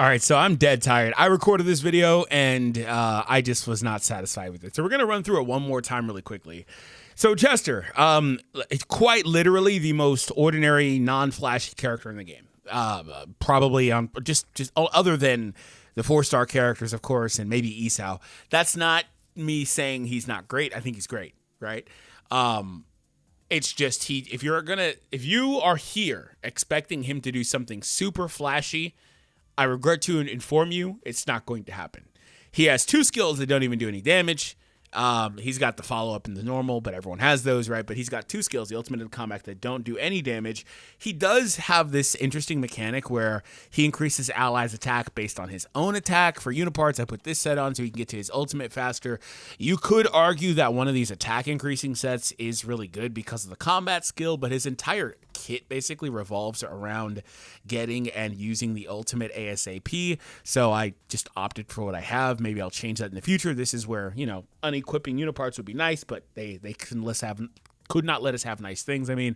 All right, so I'm dead tired. I recorded this video and I just was not satisfied with it. So we're going to run through it one more time really quickly. So Chester, it's quite literally the most ordinary, non-flashy character in the game. Probably just other than the 4-star characters, of course, and maybe Esau. That's not me saying he's not great. I think he's great, right? It's just if you are here expecting him to do something super flashy, I regret to inform you, it's not going to happen. He has 2 skills that don't even do any damage. He's got the follow-up and the normal, but everyone has those, right? But he's got 2 skills, the ultimate and the combat, that don't do any damage. He does have this interesting mechanic where he increases allies' attack based on his own attack. For Uniparts, I put this set on so he can get to his ultimate faster. You could argue that one of these attack increasing sets is really good because of the combat skill, but his entire kit basically revolves around getting and using the ultimate ASAP. So I just opted for what I have. Maybe I'll change that in the future. This is where, unequipping Uniparts would be nice, but they could not let us have nice things. I mean,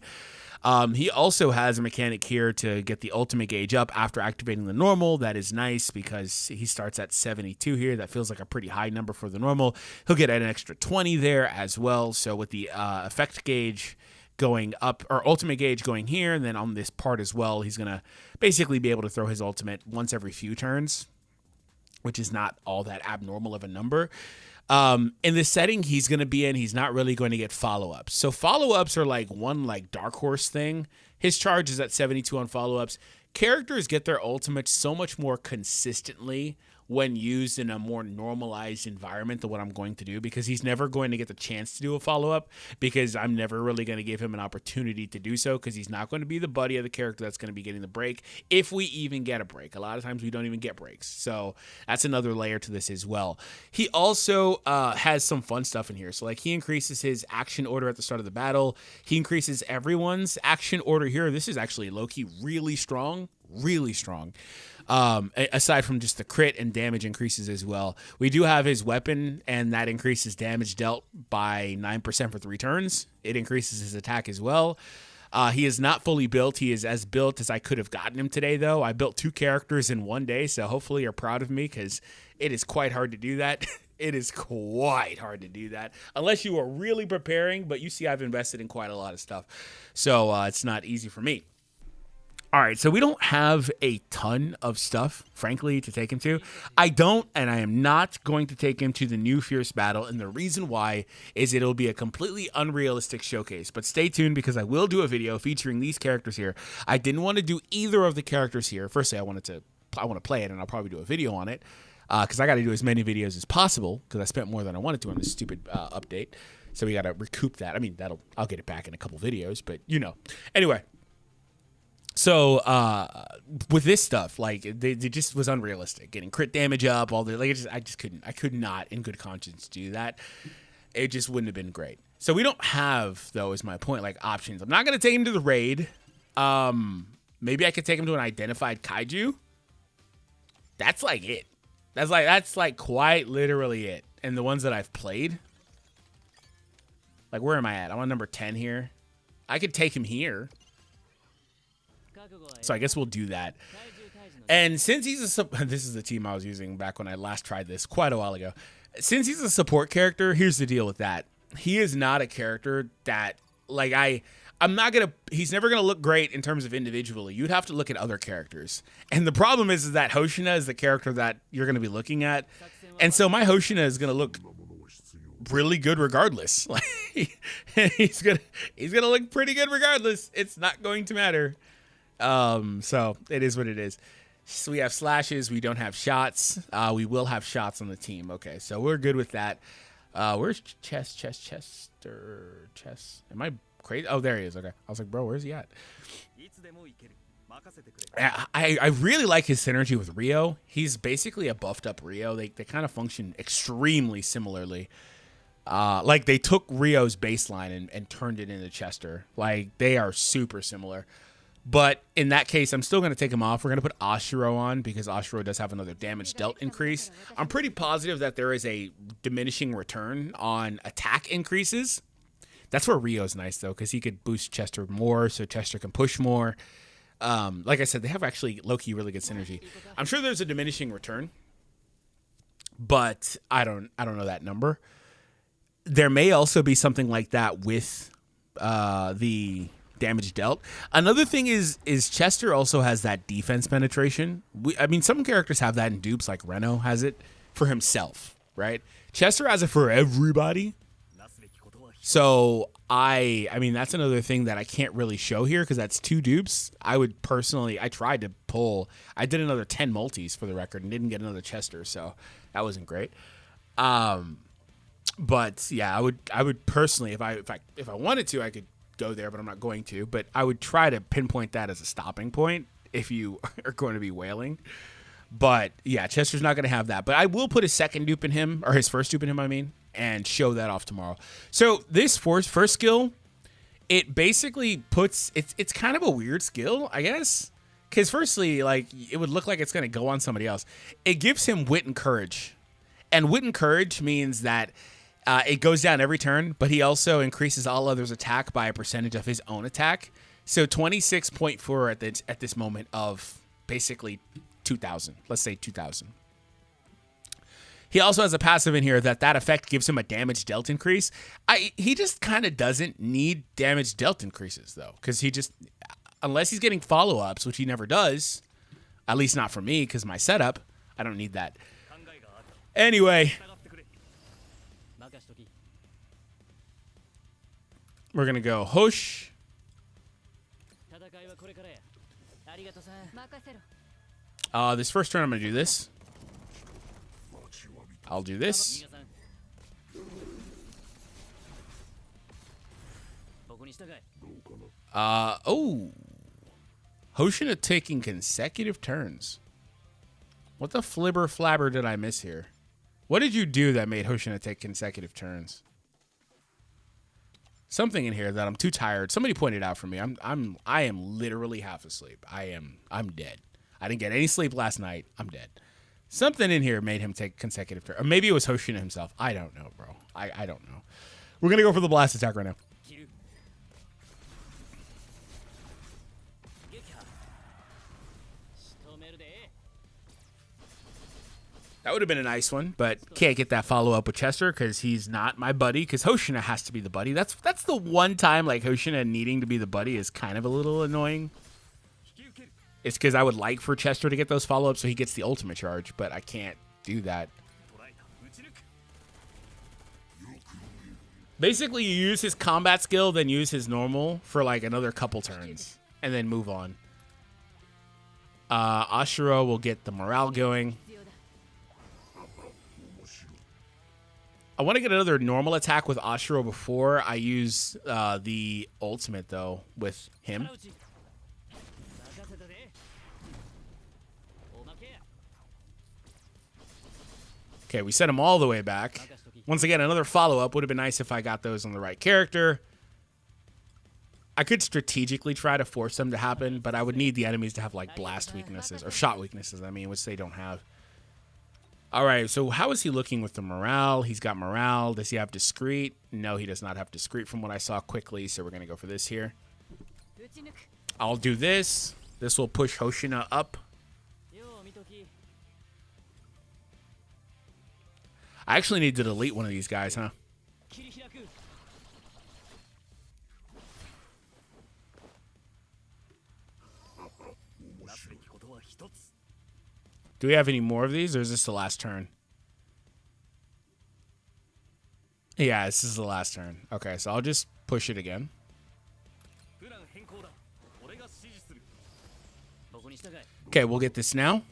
he also has a mechanic here to get the ultimate gauge up after activating the normal. That is nice because he starts at 72 here. That feels like a pretty high number for the normal. He'll get an extra 20 there as well. So with the effect gauge going up, or ultimate gauge going here, and then on this part as well, he's going to basically be able to throw his ultimate once every few turns, which is not all that abnormal of a number. In the setting he's going to be in, he's not really going to get follow-ups. So follow-ups are like dark horse thing. His charge is at 72 on follow-ups. Characters get their ultimates so much more consistently when used in a more normalized environment than what I'm going to do, because he's never going to get the chance to do a follow-up, because I'm never really going to give him an opportunity to do so, because he's not going to be the buddy of the character that's going to be getting the break, if we even get a break. A lot of times we don't even get breaks, so that's another layer to this as well. He also has some fun stuff in here. So he increases his action order at the start of the battle. He increases everyone's action order here. This is actually low-key really strong. Aside from just the crit and damage increases as well. We do have his weapon, and that increases damage dealt by 9% for 3 turns. It increases his attack as well. He is not fully built. He is as built as I could have gotten him today, though. I built 2 characters in one day, so hopefully you're proud of me, because it is quite hard to do that. It is quite hard to do that, unless you are really preparing, but you see I've invested in quite a lot of stuff, so it's not easy for me. All right, so we don't have a ton of stuff, frankly, to take him to. I am not going to take him to the new Fierce Battle, and the reason why is it'll be a completely unrealistic showcase. But stay tuned, because I will do a video featuring these characters here. I didn't want to do either of the characters here. Firstly, I want to play it, and I'll probably do a video on it, because I got to do as many videos as possible, because I spent more than I wanted to on this stupid update. So we got to recoup that. I mean, I'll get it back in a couple videos, but Anyway. So with this stuff, it just was unrealistic. Getting crit damage up, all the I could not in good conscience do that. It just wouldn't have been great. So we don't have, though, is my point, options. I'm not gonna take him to the raid. Maybe I could take him to an identified kaiju. That's it. That's quite literally it. And the ones that I've played, where am I at? I'm on number 10 here. I could take him here. So I guess we'll do that. And since he's this is the team I was using back when I last tried this quite a while ago. Since he's a support character, here's the deal with that. He is not a character that he's never gonna look great in terms of individually. You'd have to look at other characters. And the problem is that Hoshina is the character that you're gonna be looking at. And so my Hoshina is gonna look really good regardless. He's gonna look pretty good regardless. It's not going to matter. So it is what it is. So we have slashes. We don't have shots. We will have shots on the team. Okay, so we're good with that. Where's Chester? Am I crazy? Oh, there he is. Okay. I was like, bro, where's he at? I really like his synergy with Rio. He's basically a buffed up Rio. They kind of function extremely similarly. They took Rio's baseline and turned it into Chester. They are super similar. But in that case, I'm still going to take him off. We're going to put Ashiro on, because Ashiro does have another damage dealt increase. I'm pretty positive that there is a diminishing return on attack increases. That's where Rio's nice, though, because he could boost Chester more, so Chester can push more. like I said, they have actually low-key really good synergy. I'm sure there's a diminishing return, but I don't know that number. There may also be something like that with the damage dealt. Another thing is Chester also has that defense penetration. I mean, some characters have that in dupes, like Reno has it for himself, right? Chester has it for everybody. So I mean, that's another thing that I can't really show here because that's 2 dupes. I tried to pull. I did another 10 multis for the record and didn't get another Chester, so that wasn't great. But yeah, I would personally, if I wanted to, I could go there, but I'm not going to. But I would try to pinpoint that as a stopping point if you are going to be whaling. But yeah, Chester's not going to have that. But I will put his second dupe in him, or his first dupe in him, I mean, and show that off tomorrow. So this first skill, it basically puts, it's kind of a weird skill, I guess. Because firstly, like, it would look like it's going to go on somebody else. It gives him wit and courage. And wit and courage means that it goes down every turn, but he also increases all others' attack by a percentage of his own attack. So 26.4 at this moment of basically 2,000. Let's say 2,000. He also has a passive in here that effect gives him a damage dealt increase. He just kind of doesn't need damage dealt increases, though, because he just, unless he's getting follow-ups, which he never does, at least not for me, because my setup, I don't need that. Anyway, we're going to go Hosh. This first turn, I'm going to do this. I'll do this. Oh. Hoshina taking consecutive turns. What the flibber flabber did I miss here? What did you do that made Hoshina take consecutive turns? Something in here that I'm too tired. Somebody pointed out for me. I am literally half asleep. I'm dead. I didn't get any sleep last night. I'm dead. Something in here made him take consecutive turns. Or maybe it was Hoshina himself. I don't know, bro. I don't know. We're going to go for the blast attack right now. That would have been a nice one, but can't get that follow-up with Chester because he's not my buddy, because Hoshina has to be the buddy. That's the one time, like, Hoshina needing to be the buddy is kind of a little annoying. It's because I would like for Chester to get those follow-ups so he gets the ultimate charge, but I can't do that. Basically, you use his combat skill, then use his normal for, like, another couple turns, and then move on. Ashura will get the morale going. I want to get another normal attack with Ashura before I use the ultimate, though, with him. Okay, we set him all the way back. Once again, another follow-up. Would have been nice if I got those on the right character. I could strategically try to force them to happen, but I would need the enemies to have, like, blast weaknesses, or shot weaknesses, I mean, which they don't have. All right, so how is he looking with the morale? He's got morale. Does he have discreet? No, he does not have discreet from what I saw quickly, so we're going to go for this here. I'll do this. This will push Hoshina up. I actually need to delete one of these guys, huh? Do we have any more of these, or is this the last turn? Yeah, this is the last turn. Okay, so I'll just push it again. Okay, we'll get this now.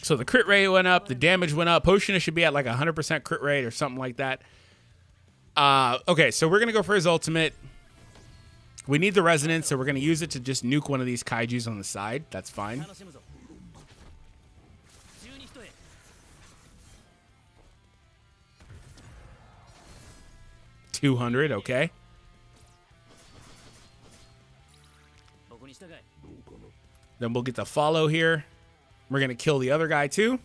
So the crit rate went up, the damage went up. Hoshina should be at like 100% crit rate or something like that. Okay, so we're going to go for his ultimate. We need the resonance, so we're going to use it to just nuke one of these kaijus on the side. That's fine. $200, okay. Then we'll get the follow here. We're going to kill the other guy too.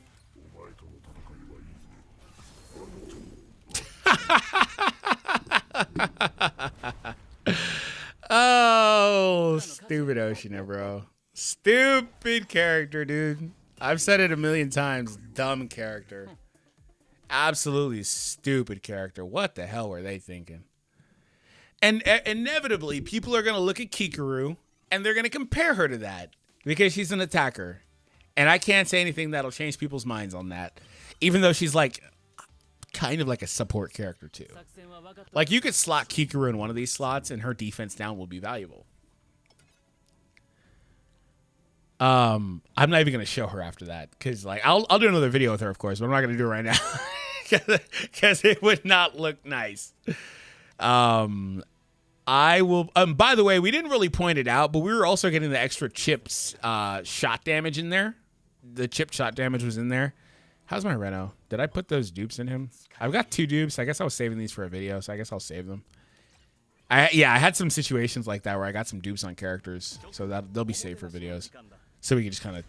Oh, stupid Oshina, bro. Stupid character, dude. I've said it a million times. Dumb character. Absolutely stupid character. What the hell were they thinking? And inevitably, people are going to look at Kikaru and they're going to compare her to that because she's an attacker. And I can't say anything that'll change people's minds on that, even though she's like kind of like a support character too. Like you could slot Kikaru in one of these slots and her defense down will be valuable. I'm not even going to show her after that because like I'll do another video with her, of course, but I'm not going to do it right now because it would not look nice. I will. By the way, we didn't really point it out, but we were also getting the extra chips shot damage in there. The chip shot damage was in there. How's my Reno? Did I put those dupes in him? I've got 2 dupes. I guess I was saving these for a video, so I guess I'll save them. I had some situations like that where I got some dupes on characters, so that they'll be saved for videos. So we can just kind of,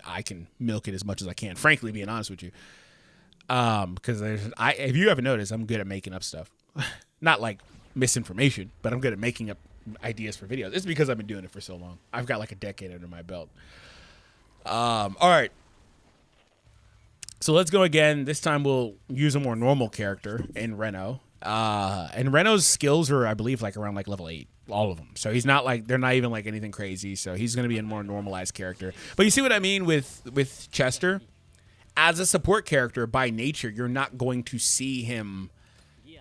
I can milk it as much as I can. Frankly, being honest with you, because if you haven't noticed, I'm good at making up stuff. Not like misinformation, but I'm good at making up ideas for videos. It's because I've been doing it for so long. I've got like a decade under my belt. All right. So let's go again. This time we'll use a more normal character in Reno. And Reno's skills are, I believe, like around like level 8, all of them. So he's not like, they're not even like anything crazy. So he's going to be a more normalized character. But you see what I mean with Chester? As a support character, by nature, you're not going to see him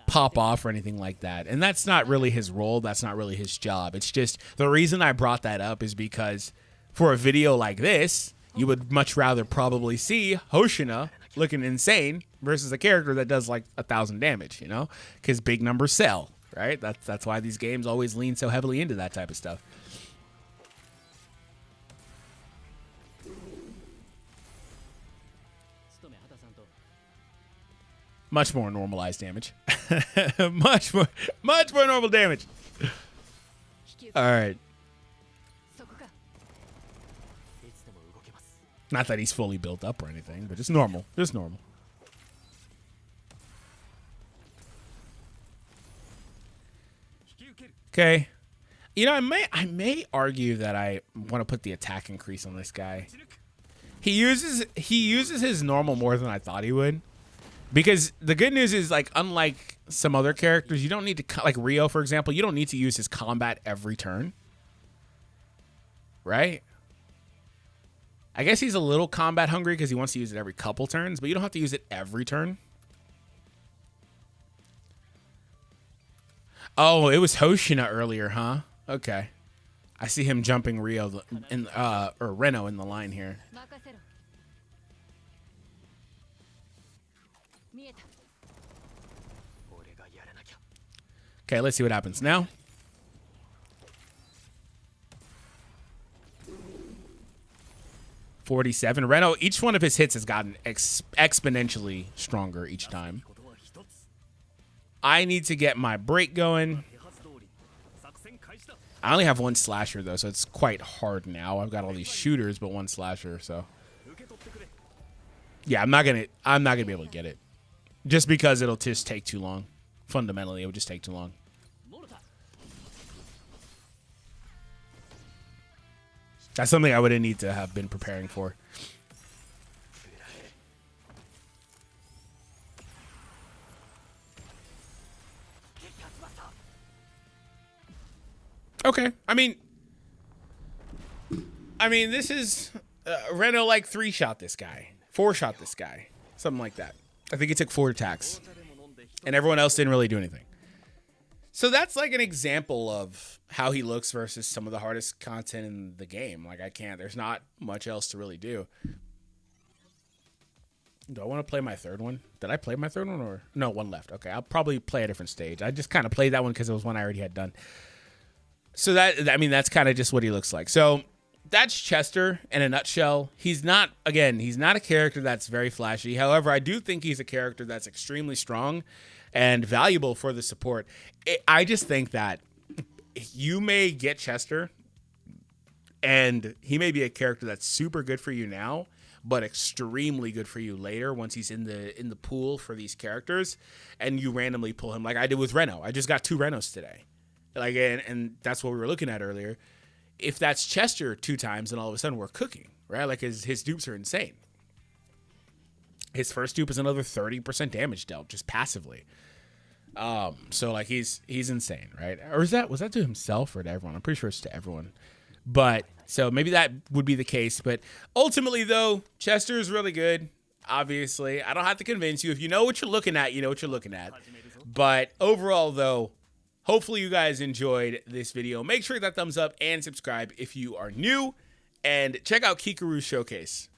pop off or anything like that. And that's not really his role. That's not really his job. It's just the reason I brought that up is because for a video like this, you would much rather probably see Hoshina looking insane versus a character that does like 1,000 damage, you know, because big numbers sell, right? That's why these games always lean so heavily into that type of stuff. Much more normalized damage. much more normal damage. All right. Not that he's fully built up or anything, but just normal. Just normal. Okay. You know, I may argue that I want to put the attack increase on this guy. He uses his normal more than I thought he would. Because the good news is, like, unlike some other characters, you don't need to, like Rio, for example, you don't need to use his combat every turn. Right? I guess he's a little combat hungry because he wants to use it every couple turns, but you don't have to use it every turn. Oh, it was Hoshina earlier, huh? Okay. I see him jumping Rio in or Reno in the line here. Okay, let's see what happens now. $47. Reno, each one of his hits has gotten exponentially stronger each time. I need to get my break going. I only have 1 slasher though, so it's quite hard now. I've got all these shooters, but 1 slasher, so yeah, I'm not gonna be able to get it, just because it'll just take too long. Fundamentally, it would just take too long. That's something I would need to have been preparing for. Okay. I mean, this is Reno like 3-shot this guy, 4-shot this guy, something like that. I think he took 4 attacks, and everyone else didn't really do anything. So that's like an example of how he looks versus some of the hardest content in the game. Like there's not much else to really do. Do I want to play my 3rd one? Did I play my 3rd one or no? 1 left. Okay, I'll probably play a different stage. I just kind of played that one because it was one I already had done. So that's kind of just what he looks like. So that's Chester in a nutshell. He's not a character that's very flashy. However, I do think he's a character that's extremely strong and valuable for the support. I just think that you may get Chester, and he may be a character that's super good for you now, but extremely good for you later once he's in the pool for these characters, and you randomly pull him like I did with Reno. I just got 2 Renos today, like and that's what we were looking at earlier. If that's Chester 2 times, then all of a sudden we're cooking, right? Like his dupes are insane. His first dupe is another 30% damage dealt just passively. So like he's insane, right? Or was that to himself or to everyone? I'm pretty sure it's to everyone. But so maybe that would be the case. But ultimately, though, Chester is really good. Obviously, I don't have to convince you. If you know what you're looking at, you know what you're looking at. But overall, though, hopefully you guys enjoyed this video. Make sure that thumbs up and subscribe if you are new, and check out Kikaru's showcase.